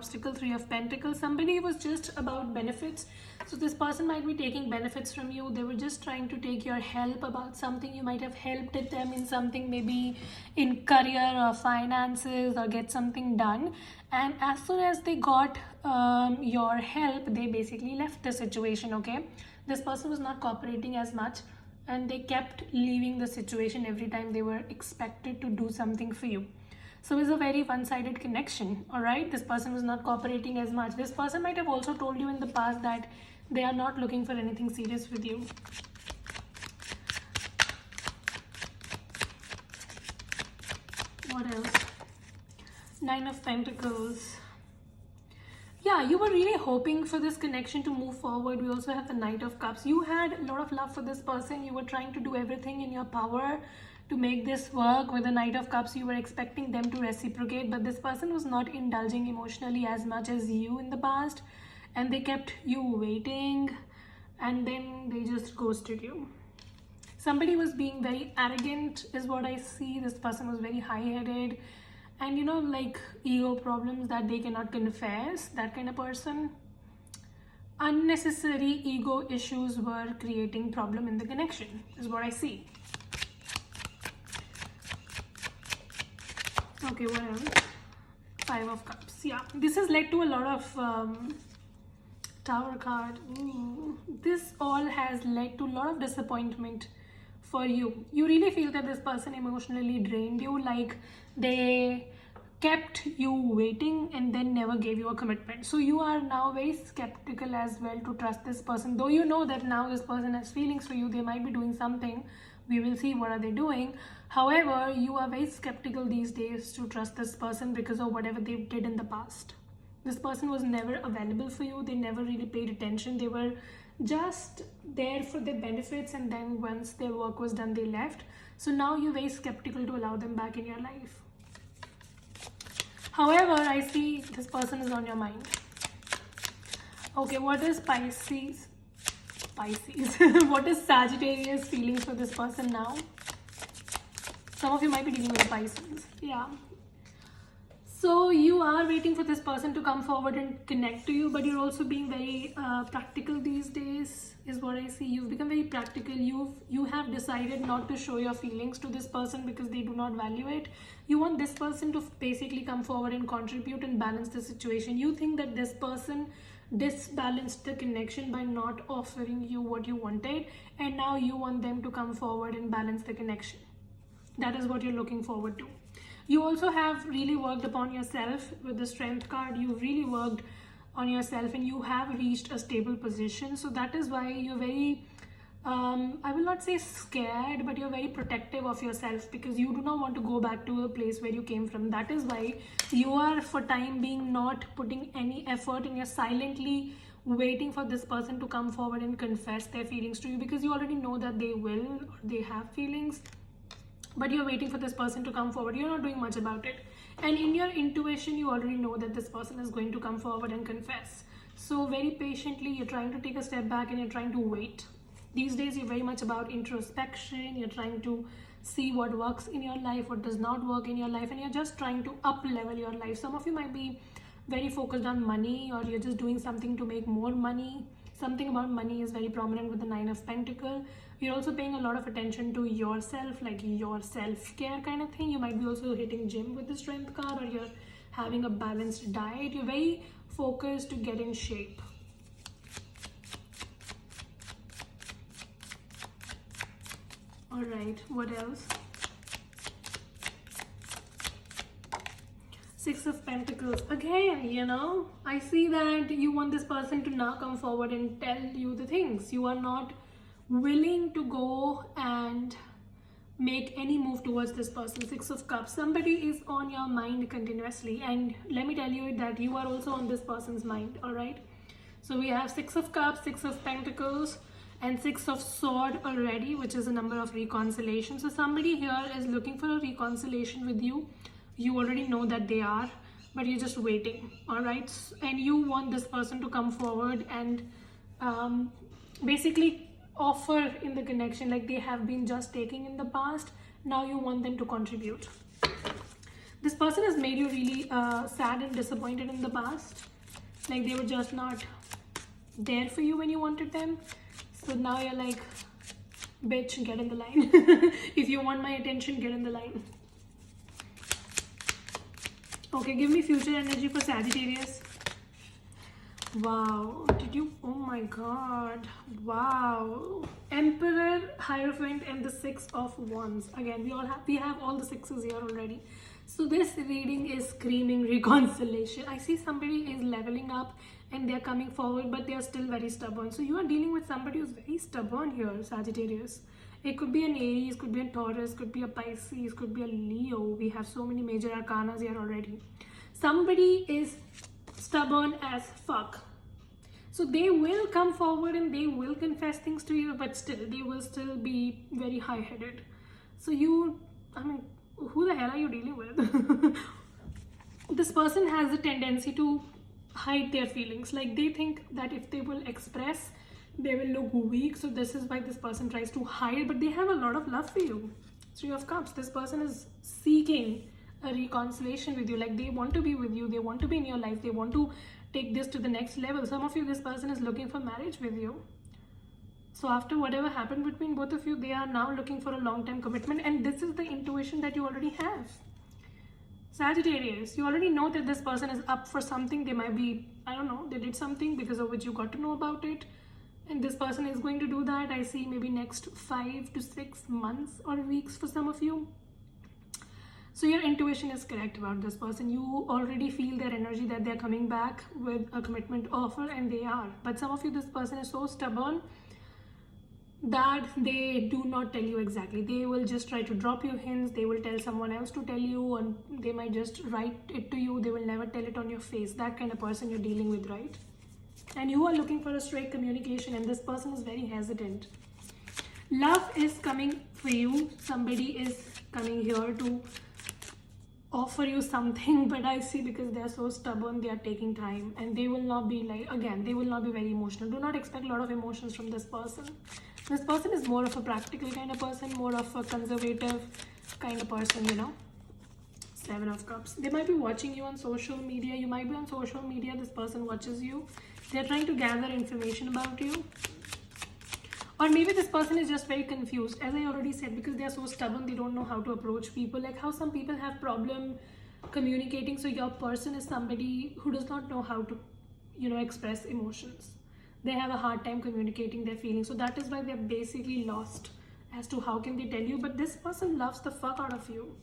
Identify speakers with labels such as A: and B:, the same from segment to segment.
A: obstacle, Three of Pentacles. Somebody was just about benefits. So this person might be taking benefits from you. They were just trying to take your help about something. You might have helped them in something, maybe in career or finances, or get something done. And as soon as they got your help, they basically left the situation, okay? This person was not cooperating as much, and they kept leaving the situation every time they were expected to do something for you. So it's a very one-sided connection, all right? This person was not cooperating as much. This person might have also told you in the past that they are not looking for anything serious with you. What else? Nine of Pentacles. Yeah, you were really hoping for this connection to move forward. We also have the Knight of Cups. You had a lot of love for this person. You were trying to do everything in your power to make this work. With the Knight of Cups, you were expecting them to reciprocate, but this person was not indulging emotionally as much as you in the past, and they kept you waiting, and then they just ghosted you. Somebody was being very arrogant is what I see. This person was very high-headed, and you know, like ego problems that they cannot confess, that kind of person. Unnecessary ego issues were creating problem in the connection is what I see. Okay, what else? Five of Cups. Yeah, this has led to a lot of Tower card. This all has led to a lot of disappointment for you. You really feel that this person emotionally drained you, like they kept you waiting and then never gave you a commitment. So you are now very skeptical as well to trust this person, though you know that now this person has feelings for you. They might be doing something. We will see what are they doing. However, you are very skeptical these days to trust this person because of whatever they did in the past. This person was never available for you. They never really paid attention. They were just there for their benefits, and then once their work was done, they left. So now you're very skeptical to allow them back in your life. However, I see this person is on your mind. Okay, what is Pisces? What is Sagittarius feelings for this person now? Some of you might be dealing with Pisces. Yeah. So you are waiting for this person to come forward and connect to you, but you're also being very practical these days is what I see. You've become very practical. You have decided not to show your feelings to this person because they do not value it. You want this person to basically come forward and contribute and balance the situation. You think that this person disbalanced the connection by not offering you what you wanted, and now you want them to come forward and balance the connection. That is what you're looking forward to. You also have really worked upon yourself with the Strength card. You've really worked on yourself and you have reached a stable position. So that is why you're very, I will not say scared, but you're very protective of yourself because you do not want to go back to a place where you came from. That is why you are for time being not putting any effort and you're silently waiting for this person to come forward and confess their feelings to you because you already know that they will or they have feelings. But you're waiting for this person to come forward. You're not doing much about it. And in your intuition, you already know that this person is going to come forward and confess. So very patiently, you're trying to take a step back and you're trying to wait. These days, you're very much about introspection. You're trying to see what works in your life, what does not work in your life, and you're just trying to up-level your life. Some of you might be very focused on money, or you're just doing something to make more money. Something about money is very prominent with the Nine of Pentacles. You're also paying a lot of attention to yourself, like your self-care kind of thing. You might be also hitting gym with the Strength card, or you're having a balanced diet. You're very focused to get in shape. All right, what else? Six of Pentacles. Again, you know, I see that you want this person to now come forward and tell you the things. You are not willing to go and make any move towards this person. Six of Cups. Somebody is on your mind continuously, and let me tell you that you are also on this person's mind. All right, so we have Six of Cups, Six of Pentacles, and Six of Swords already, which is a number of reconciliation. So somebody here is looking for a reconciliation with you. You already know that they are, but you're just waiting. All right, and you want this person to come forward and basically offer in the connection, like they have been just taking in the past. Now you want them to contribute. This person has made you really sad and disappointed in the past. Like they were just not there for you when you wanted them. So now you're like, bitch, get in the line. If you want my attention, get in the line. Okay, give me future energy for Sagittarius. Wow, did you? Oh my god. Wow. Emperor, Hierophant, and the Six of Wands. Again, we have all the sixes here already. So this reading is screaming reconciliation. I see somebody is leveling up and they're coming forward, but they're still very stubborn. So you are dealing with somebody who's very stubborn here, Sagittarius. It could be an Aries, could be a Taurus, could be a Pisces, could be a Leo. We have so many major arcanas here already. Somebody is stubborn as fuck. So they will come forward and they will confess things to you, but still, they will still be very high-headed. So who the hell are you dealing with? This person has a tendency to hide their feelings. Like they think that if they will express, they will look weak. So this is why this person tries to hide, but they have a lot of love for you. Three of Cups. This person is seeking a reconciliation with you. Like they want to be with you. They want to be in your life. They want to take this to the next level. Some of you, this person is looking for marriage with you. So after whatever happened between both of you, they are now looking for a long-term commitment, and this is the intuition that you already have. Sagittarius, you already know that this person is up for something. They might be, I don't know, they did something because of which you got to know about it, and this person is going to do that. I see maybe next 5 to 6 months or weeks for some of you. So your intuition is correct about this person. You already feel their energy that they're coming back with a commitment offer, and they are. But some of you, this person is so stubborn that they do not tell you exactly. They will just try to drop you hints. They will tell someone else to tell you, and they might just write it to you. They will never tell it on your face. That kind of person you're dealing with, right? And you are looking for a straight communication, and this person is very hesitant. Love is coming for you. Somebody is coming here to offer you something, but I see because they're so stubborn, they are taking time, and they will not be like, again, they will not be very emotional. Do not expect a lot of emotions from this person. This person is more of a practical kind of person, more of a conservative kind of person, you know. Seven of Cups. They might be watching you on social media. You might be on social media. This person watches you. They're trying to gather information about you. Or maybe this person is just very confused. As I already said, because they are so stubborn, they don't know how to approach people. Like how some people have problem communicating. So your person is somebody who does not know how to, express emotions. They have a hard time communicating their feelings. So that is why they're basically lost as to how can they tell you. But this person loves the fuck out of you.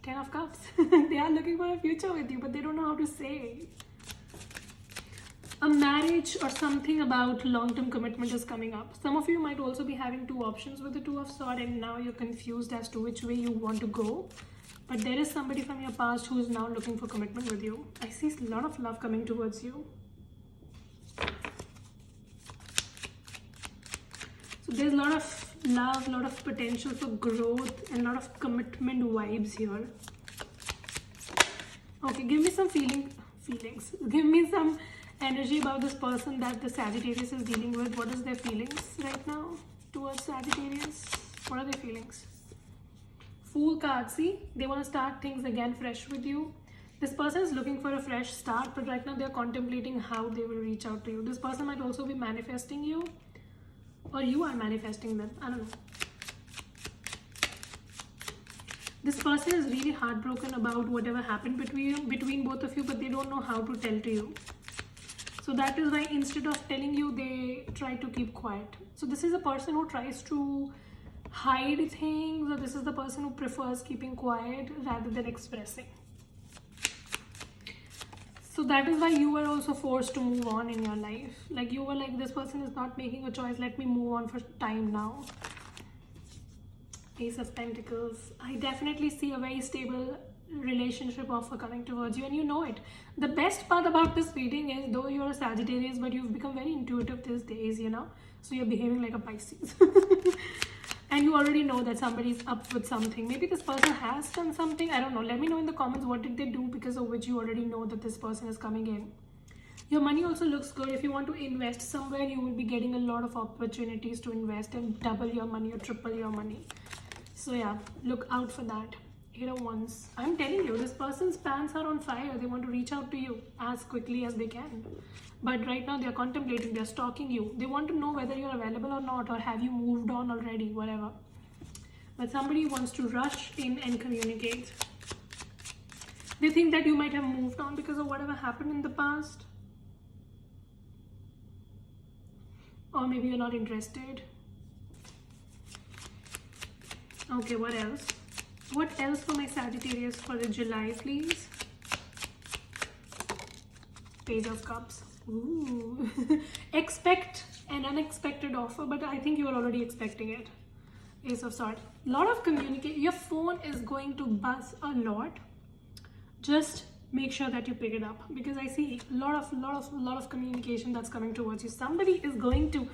A: 10 of Cups. They are looking for a future with you, but they don't know how to say. A marriage or something about long-term commitment is coming up. Some of you might also be having two options with the Two of Swords, and now you're confused as to which way you want to go. But there is somebody from your past who is now looking for commitment with you. I see a lot of love coming towards you. So there's a lot of love, a lot of potential for growth, and a lot of commitment vibes here. Okay, give me some feelings. Give me some energy about this person that the Sagittarius is dealing with. What is their feelings right now towards Sagittarius? What are their feelings? Fool card. See, they want to start things again fresh with you. This person is looking for a fresh start, but right now they're contemplating how they will reach out to you. This person might also be manifesting you, or you are manifesting them. I don't know. This person is really heartbroken about whatever happened between both of you, but they don't know how to tell to you. So that is why instead of telling you, they try to keep quiet. So this is a person who tries to hide things, or this is the person who prefers keeping quiet rather than expressing. So that is why you were also forced to move on in your life. Like you were like, this person is not making a choice. Let me move on for time now. Ace of Pentacles. I definitely see a very stable relationship offer coming towards you, and you know it. The best part about this reading is, though you're a Sagittarius, but you've become very intuitive these days, so you're behaving like a Pisces. And you already know that somebody's up with something. Maybe this person has done something, I don't know. Let me know in the comments what did they do because of which you already know that this person is coming in. Your money also looks good. If you want to invest somewhere, you will be getting a lot of opportunities to invest and double your money or triple your money. So yeah, look out for that. Eight of Wands. I'm telling you, this person's pants are on fire. They want to reach out to you as quickly as they can. But right now, they're contemplating, they're stalking you. They want to know whether you're available or not, or have you moved on already, whatever. But somebody wants to rush in and communicate. They think that you might have moved on because of whatever happened in the past. Or maybe you're not interested. Okay, what else? What else for my Sagittarius for the July, please? Page of Cups. Ooh. Expect an unexpected offer, but I think you are already expecting it. Ace of Swords. Lot of communication. Your phone is going to buzz a lot. Just make sure that you pick it up, because I see a lot of communication that's coming towards you. Somebody is going to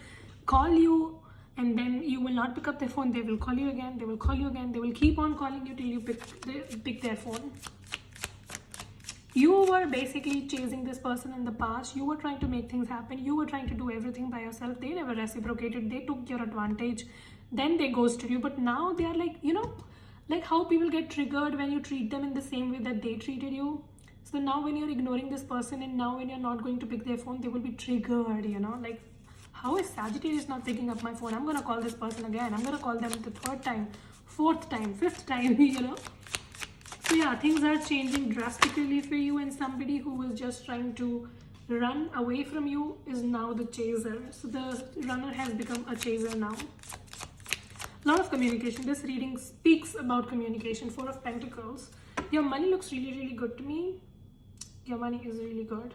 A: call you, and then you will not pick up their phone. They will call you again. They will call you again. They will keep on calling you till you pick their phone. You were basically chasing this person in the past. You were trying to make things happen. You were trying to do everything by yourself. They never reciprocated. They took your advantage. Then they ghosted you. But now they are like, you know, like how people get triggered when you treat them in the same way that they treated you. So now when you're ignoring this person, and now when you're not going to pick their phone, they will be triggered, you know, like, how is Sagittarius not picking up my phone? I'm going to call this person again. I'm going to call them the third time, fourth time, fifth time, you know. So yeah, things are changing drastically for you, and somebody who was just trying to run away from you is now the chaser. So the runner has become a chaser now. A lot of communication. This reading speaks about communication. Four of Pentacles. Your money looks really, really good to me. Your money is really good.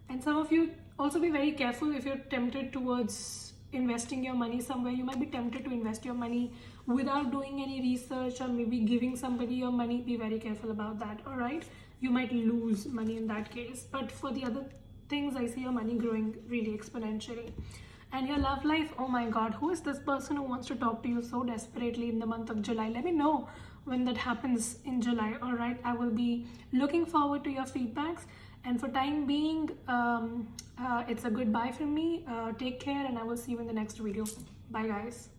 A: And some of you also be very careful if you're tempted towards investing your money somewhere. You might be tempted to invest your money without doing any research, or maybe giving somebody your money. Be very careful about that, all right? You might lose money in that case. But for the other things, I see your money growing really exponentially. And your love life, oh my God, who is this person who wants to talk to you so desperately in the month of July? Let me know when that happens in July, all right? I will be looking forward to your feedbacks. And for time being, it's a goodbye from me. Take care, and I will see you in the next video. Bye, guys.